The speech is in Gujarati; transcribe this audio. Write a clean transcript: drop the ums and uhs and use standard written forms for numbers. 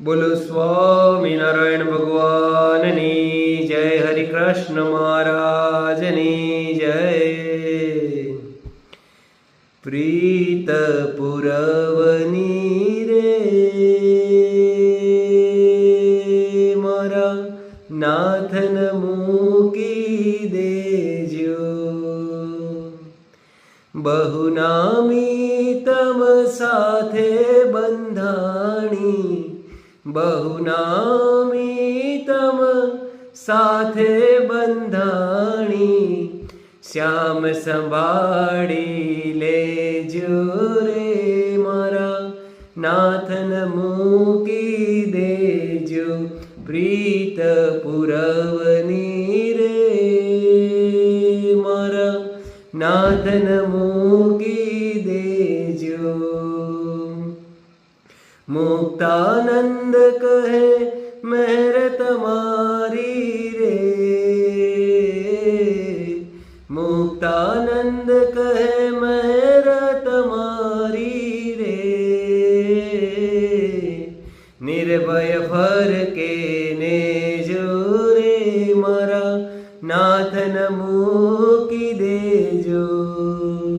બોલો સ્વામિનારાયણ ભગવાનની જય, હરિ કૃષ્ણ મહારાજની જય. પ્રીત પુરવની રે મારા નાથન મૂકી દેજો, બહુ નામી તમ સાથે બંધાણી, બહુ નામી તમ સાથે બંધાણી, શ્યામ સંભાળી લેજો રે મારા નાથન મૂકી દેજો. પ્રીત પુરવની રે મારા નાથન મૂકી દેજો. મુક્તાનંદ કહે મહેર તમારી રે, મુક્તાનંદ કહે મહેર તમારી રે, નિર્ભય ફરકે ને જો રે મારા નાથન મૂકી